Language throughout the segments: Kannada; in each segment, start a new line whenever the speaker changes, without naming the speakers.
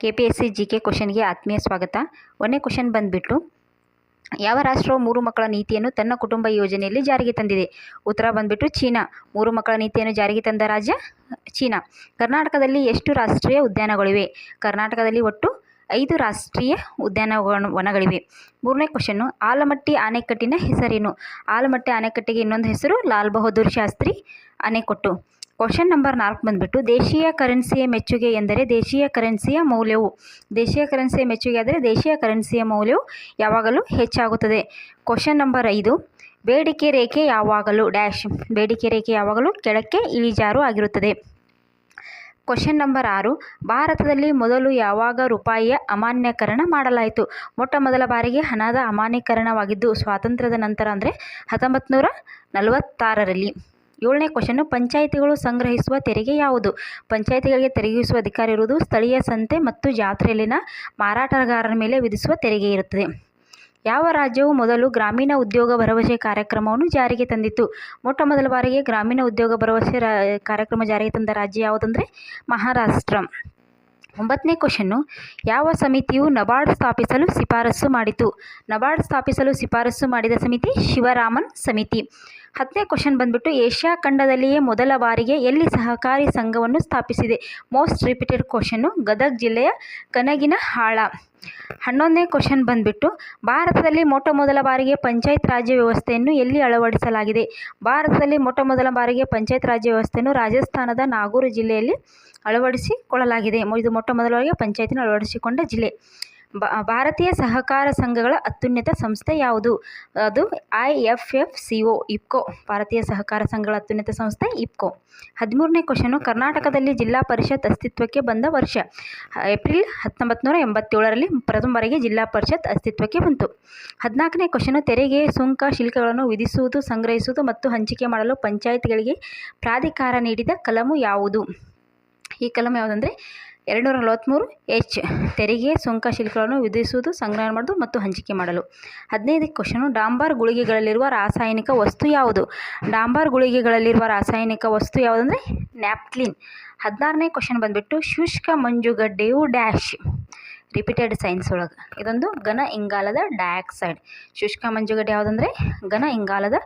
KPSC GK ಕ್ವಶನ್ಗೆ ಆತ್ಮೀಯ ಸ್ವಾಗತ. ಒಂದನೇ ಕ್ವಶನ್ ಬಂದುಬಿಟ್ಟು, ಯಾವ ರಾಷ್ಟ್ರವು 3 ಮಕ್ಕಳ ನೀತಿಯನ್ನು ತನ್ನ ಕುಟುಂಬ ಯೋಜನೆಯಲ್ಲಿ ಜಾರಿಗೆ ತಂದಿದೆ? ಉತ್ತರ ಬಂದುಬಿಟ್ಟು ಚೀನಾ. 3 ಮಕ್ಕಳ ನೀತಿಯನ್ನು ಜಾರಿಗೆ ತಂದ ರಾಜ್ಯ ಚೀನಾ. ಕರ್ನಾಟಕದಲ್ಲಿ ಎಷ್ಟು ರಾಷ್ಟ್ರೀಯ ಉದ್ಯಾನಗಳಿವೆ? ಕರ್ನಾಟಕದಲ್ಲಿ ಒಟ್ಟು 5 ರಾಷ್ಟ್ರೀಯ ಉದ್ಯಾನವನಗಳಿವೆ. ಮೂರನೇ ಕ್ವಶನ್ನು, ಆಲಮಟ್ಟಿ ಅಣೆಕಟ್ಟಿನ ಹೆಸರೇನು? ಆಲಮಟ್ಟಿ ಅಣೆಕಟ್ಟಿಗೆ ಇನ್ನೊಂದು ಹೆಸರು ಲಾಲ್ ಬಹದ್ದೂರ್ ಶಾಸ್ತ್ರಿ ಅಣೆಕಟ್ಟು. ಕ್ವಶನ್ ನಂಬರ್ 4 ಬಂದುಬಿಟ್ಟು, ದೇಶೀಯ ಕರೆನ್ಸಿಯ ಮೆಚ್ಚುಗೆ ಎಂದರೆ ದೇಶೀಯ ಕರೆನ್ಸಿಯ ಮೌಲ್ಯವು. ದೇಶೀಯ ಕರೆನ್ಸಿಯ ಮೆಚ್ಚುಗೆ ಆದರೆ ದೇಶೀಯ ಕರೆನ್ಸಿಯ ಮೌಲ್ಯವು ಯಾವಾಗಲೂ ಹೆಚ್ಚಾಗುತ್ತದೆ. ಕ್ವಶನ್ ನಂಬರ್ 5, ಬೇಡಿಕೆ ರೇಖೆ ಯಾವಾಗಲೂ ಡ್ಯಾಶ್. ಬೇಡಿಕೆ ರೇಖೆ ಯಾವಾಗಲೂ ಕೆಳಕ್ಕೆ ಇಳಿಜಾರು ಆಗಿರುತ್ತದೆ. ಕ್ವಶನ್ ನಂಬರ್ 6, ಭಾರತದಲ್ಲಿ ಮೊದಲು ಯಾವಾಗ ರೂಪಾಯಿಯ ಅಮಾನ್ಯೀಕರಣ ಮಾಡಲಾಯಿತು? ಮೊಟ್ಟ ಮೊದಲ ಬಾರಿಗೆ ಹಣದ ಅಮಾನ್ಯೀಕರಣವಾಗಿದ್ದು ಸ್ವಾತಂತ್ರ್ಯದ ನಂತರ, ಅಂದರೆ 1946ರಲ್ಲಿ. 7ನೇ ಕ್ವಶನ್ನು, ಪಂಚಾಯಿತಿಗಳು ಸಂಗ್ರಹಿಸುವ ತೆರಿಗೆ ಯಾವುದು? ಪಂಚಾಯಿತಿಗಳಿಗೆ ತೆರಿಗಿಸುವ ಅಧಿಕಾರ ಇರುವುದು ಸ್ಥಳೀಯ ಸಂತೆ ಮತ್ತು ಜಾತ್ರೆಯಲ್ಲಿನ ಮಾರಾಟಗಾರರ ಮೇಲೆ ವಿಧಿಸುವ ತೆರಿಗೆ ಇರುತ್ತದೆ. ಯಾವ ರಾಜ್ಯವು ಮೊದಲು ಗ್ರಾಮೀಣ ಉದ್ಯೋಗ ಭರವಸೆ ಕಾರ್ಯಕ್ರಮವನ್ನು ಜಾರಿಗೆ ತಂದಿತು? ಮೊಟ್ಟ ಮೊದಲ ಬಾರಿಗೆ ಗ್ರಾಮೀಣ ಉದ್ಯೋಗ ಭರವಸೆ ಕಾರ್ಯಕ್ರಮ ಜಾರಿಗೆ ತಂದ ರಾಜ್ಯ ಯಾವುದಂದರೆ ಮಹಾರಾಷ್ಟ್ರ. 9ನೇ ಕ್ವಶನ್ನು, ಯಾವ ಸಮಿತಿಯು ನಬಾರ್ಡ್ ಸ್ಥಾಪಿಸಲು ಶಿಫಾರಸು ಮಾಡಿತು? ನಬಾರ್ಡ್ ಸ್ಥಾಪಿಸಲು ಶಿಫಾರಸು ಮಾಡಿದ ಸಮಿತಿ ಶಿವರಾಮನ್ ಸಮಿತಿ. 10ನೇ ಕ್ವಶನ್ ಬಂದುಬಿಟ್ಟು, ಏಷ್ಯಾ ಖಂಡದಲ್ಲಿಯೇ ಮೊದಲ ಬಾರಿಗೆ ಎಲ್ಲಿ ಸಹಕಾರಿ ಸಂಘವನ್ನು ಸ್ಥಾಪಿಸಿದೆ? ಮೋಸ್ಟ್ ರಿಪೀಟೆಡ್ ಕ್ವಶನ್ನು, ಗದಗ ಜಿಲ್ಲೆಯ ಕನಗಿನಹಾಳ. 11ನೇ ಕ್ವಶನ್ ಬಂದುಬಿಟ್ಟು, ಭಾರತದಲ್ಲಿ ಮೊಟ್ಟ ಮೊದಲ ಬಾರಿಗೆ ಪಂಚಾಯತ್ ರಾಜ್ಯ ವ್ಯವಸ್ಥೆಯನ್ನು ಎಲ್ಲಿ ಅಳವಡಿಸಲಾಗಿದೆ? ಭಾರತದಲ್ಲಿ ಮೊಟ್ಟ ಮೊದಲ ಬಾರಿಗೆ ಪಂಚಾಯತ್ ರಾಜ್ಯ ವ್ಯವಸ್ಥೆಯನ್ನು ರಾಜಸ್ಥಾನದ ನಾಗೂರ್ ಜಿಲ್ಲೆಯಲ್ಲಿ ಅಳವಡಿಸಿಕೊಳ್ಳಲಾಗಿದೆ. ಇದು ಮೊಟ್ಟ ಮೊದಲ ಬಾರಿಗೆ ಪಂಚಾಯತಿನ ಅಳವಡಿಸಿಕೊಂಡ ಜಿಲ್ಲೆ. ಭಾರತೀಯ ಸಹಕಾರ ಸಂಘಗಳ ಅತ್ಯುನ್ನತ ಸಂಸ್ಥೆ ಯಾವುದು? ಅದು IFFCO, ಇಫ್ಕೋ. ಭಾರತೀಯ ಸಹಕಾರ ಸಂಘಗಳ ಅತ್ಯುನ್ನತ ಸಂಸ್ಥೆ ಇಫ್ಕೋ. 13ನೇ ಕ್ವಶನು, ಕರ್ನಾಟಕದಲ್ಲಿ ಜಿಲ್ಲಾ ಪರಿಷತ್ ಅಸ್ತಿತ್ವಕ್ಕೆ ಬಂದ ವರ್ಷ? ಏಪ್ರಿಲ್ 1987ರಲ್ಲಿ ಪ್ರಥಮ ಬಾರಿಗೆ ಜಿಲ್ಲಾ ಪರಿಷತ್ ಅಸ್ತಿತ್ವಕ್ಕೆ ಬಂತು. 14ನೇ ಕ್ವಶನು, ತೆರಿಗೆ, ಸುಂಕ, ಶುಲ್ಕಗಳನ್ನು ವಿಧಿಸುವುದು, ಸಂಗ್ರಹಿಸುವುದು ಮತ್ತು ಹಂಚಿಕೆ ಮಾಡಲು ಪಂಚಾಯತ್ಗಳಿಗೆ ಪ್ರಾಧಿಕಾರ ನೀಡಿದ ಕಲಮು ಯಾವುದು? ಈ ಕಲಮು ಯಾವುದಂದರೆ 243H. ತೆರಿಗೆ, ಸುಂಕ, ಶುಲ್ಕಗಳನ್ನು ವಿಧಿಸುವುದು, ಸಂಗ್ರಹ ಮಾಡುವುದು ಮತ್ತು ಹಂಚಿಕೆ ಮಾಡಲು. 15ನೇ ಕ್ವಶನು, ಡಾಂಬರ್ ಗುಳಿಗೆಗಳಲ್ಲಿರುವ ರಾಸಾಯನಿಕ ವಸ್ತು ಯಾವುದು? ಡಾಂಬರ್ ಗುಳಿಗೆಗಳಲ್ಲಿರುವ ರಾಸಾಯನಿಕ ವಸ್ತು ಯಾವುದಂದರೆ ನ್ಯಾಪ್ಥಲಿನ್. 16ನೇ ಕ್ವಶನ್ ಬಂದುಬಿಟ್ಟು, ಶುಷ್ಕ ಮಂಜುಗಡ್ಡೆಯು ಡ್ಯಾಶ್. ರಿಪೀಟೆಡ್ ಸೈನ್ಸ್ ಒಳಗೆ ಇದೊಂದು ಘನ ಇಂಗಾಲದ ಡೈಆಕ್ಸೈಡ್. ಶುಷ್ಕ ಮಂಜುಗಡ್ಡೆ ಯಾವುದಂದರೆ ಘನ ಇಂಗಾಲದ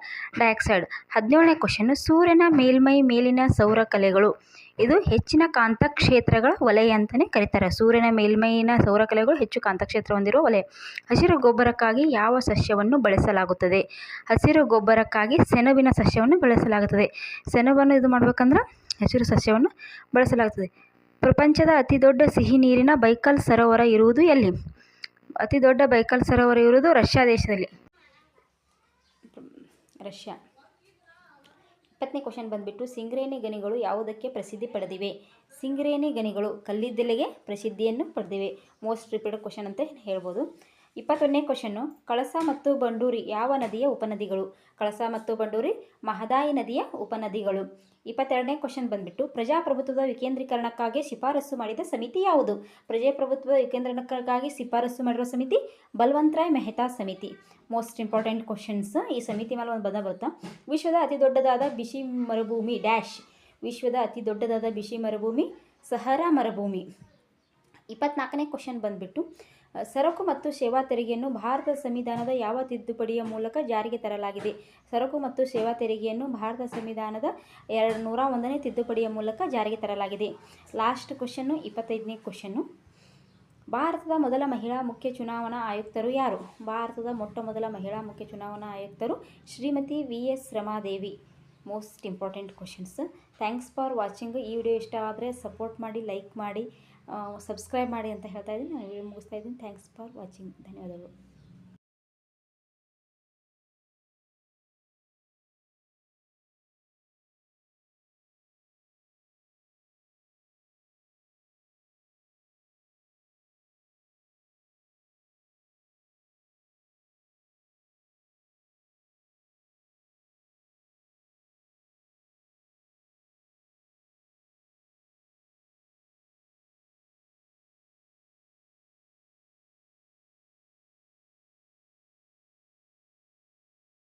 ಡೈಆಕ್ಸೈಡ್. 17ನೇ ಕ್ವಶನ್ನು, ಸೂರ್ಯನ ಮೇಲ್ಮೈ ಮೇಲಿನ ಸೌರಕಲೆಗಳು. ಇದು ಹೆಚ್ಚಿನ ಕಾಂತಕ್ಷೇತ್ರಗಳ ವಲಯ ಅಂತಲೇ ಕರೀತಾರೆ. ಸೂರ್ಯನ ಮೇಲ್ಮೈನ ಸೌರಕಲೆಗಳು ಹೆಚ್ಚು ಕಾಂತಕ್ಷೇತ್ರ ಹೊಂದಿರುವ ವಲಯ. ಹಸಿರು ಗೊಬ್ಬರಕ್ಕಾಗಿ ಯಾವ ಸಸ್ಯವನ್ನು ಬಳಸಲಾಗುತ್ತದೆ? ಹಸಿರು ಗೊಬ್ಬರಕ್ಕಾಗಿ ಸೆಣಬಿನ ಸಸ್ಯವನ್ನು ಬಳಸಲಾಗುತ್ತದೆ. ಸೆಣಬನ್ನು ಇದು ಮಾಡ್ಬೇಕಂದ್ರೆ ಹಸಿರು ಸಸ್ಯವನ್ನು ಬಳಸಲಾಗುತ್ತದೆ. ಪ್ರಪಂಚದ ಅತಿ ದೊಡ್ಡ ಸಿಹಿ ನೀರಿನ ಬೈಕಲ್ ಸರೋವರ ಇರುವುದು ಎಲ್ಲಿ? ಅತಿ ದೊಡ್ಡ ಬೈಕಲ್ ಸರೋವರ ಇರುವುದು ರಷ್ಯಾ ದೇಶದಲ್ಲಿ. ರಷ್ಯಾ. 20ನೇ ಕ್ವಶನ್ ಬಂದುಬಿಟ್ಟು, ಸಿಂಗ್ರೇನಿ ಗಣಿಗಳು ಯಾವುದಕ್ಕೆ ಪ್ರಸಿದ್ಧಿ ಪಡೆದಿವೆ? ಸಿಂಗ್ರೇನಿ ಗಣಿಗಳು ಕಲ್ಲಿದ್ದಲಿಗೆ ಪ್ರಸಿದ್ಧಿಯನ್ನು ಪಡೆದಿವೆ. ಮೋಸ್ಟ್ ರಿಪೀಟೆಡ್ ಕ್ವಶನ್ ಅಂತ ಹೇಳ್ಬೋದು. 21ನೇ ಕ್ವಶನ್ನು, ಕಳಸಾ ಮತ್ತು ಬಂಡೂರಿ ಯಾವ ನದಿಯ ಉಪನದಿಗಳು? ಕಳಸಾ ಮತ್ತು ಬಂಡೂರಿ ಮಹದಾಯಿ ನದಿಯ ಉಪನದಿಗಳು. 22ನೇ ಕ್ವಶನ್ ಬಂದುಬಿಟ್ಟು, ಪ್ರಜಾಪ್ರಭುತ್ವದ ವಿಕೇಂದ್ರೀಕರಣಕ್ಕಾಗಿ ಶಿಫಾರಸು ಮಾಡಿದ ಸಮಿತಿ ಯಾವುದು? ಪ್ರಜಾಪ್ರಭುತ್ವದ ವಿಕೇಂದ್ರೀಕರಣಕ್ಕಾಗಿ ಶಿಫಾರಸು ಮಾಡಿರುವ ಸಮಿತಿ ಬಲ್ವಂತರಾಯ್ ಮೆಹ್ತಾ ಸಮಿತಿ. Most important questions. ಈ ಸಮಿತಿ ಮೇಲೆ ಒಂದು ಬರುತ್ತಾ, ವಿಶ್ವದ ಅತಿ ದೊಡ್ಡದಾದ ಬಿಸಿ ಮರುಭೂಮಿ ಡ್ಯಾಶ್. ವಿಶ್ವದ ಅತಿ ದೊಡ್ಡದಾದ ಬಿಸಿ ಮರುಭೂಮಿ ಸಹರಾ ಮರುಭೂಮಿ. 24ನೇ ಕ್ವಶನ್ ಬಂದುಬಿಟ್ಟು, ಸರಕು ಮತ್ತು ಸೇವಾ ತೆರಿಗೆಯನ್ನು ಭಾರತದ ಸಂವಿಧಾನದ ಯಾವ ತಿದ್ದುಪಡಿಯ ಮೂಲಕ ಜಾರಿಗೆ ತರಲಾಗಿದೆ? ಸರಕು ಮತ್ತು ಸೇವಾ ತೆರಿಗೆಯನ್ನು ಭಾರತ ಸಂವಿಧಾನದ 101ನೇ ತಿದ್ದುಪಡಿಯ ಮೂಲಕ ಜಾರಿಗೆ ತರಲಾಗಿದೆ. ಲಾಸ್ಟ್ ಕ್ವಶನ್ನು, 25ನೇ ಕ್ವಶನ್ನು, ಭಾರತದ ಮೊದಲ ಮಹಿಳಾ ಮುಖ್ಯ ಚುನಾವಣಾ ಆಯುಕ್ತರು ಯಾರು? ಭಾರತದ ಮೊಟ್ಟ ಮೊದಲ ಮಹಿಳಾ ಮುಖ್ಯ ಚುನಾವಣಾ ಆಯುಕ್ತರು Shrimati VS Ramadevi. Most important questions. Thanks for watching. ಈ ವಿಡಿಯೋ ಇಷ್ಟ ಆದರೆ ಸಪೋರ್ಟ್ ಮಾಡಿ, ಲೈಕ್ ಮಾಡಿ, ಸಬ್ಸ್ಕ್ರೈಬ್ ಮಾಡಿ ಅಂತ ಹೇಳ್ತಾ ಇದ್ದೀನಿ. ನಾನು ವಿಡಿಯೋ ಮುಗಿಸ್ತಾ ಇದ್ದೀನಿ. Thanks for watching. ಧನ್ಯವಾದಗಳು.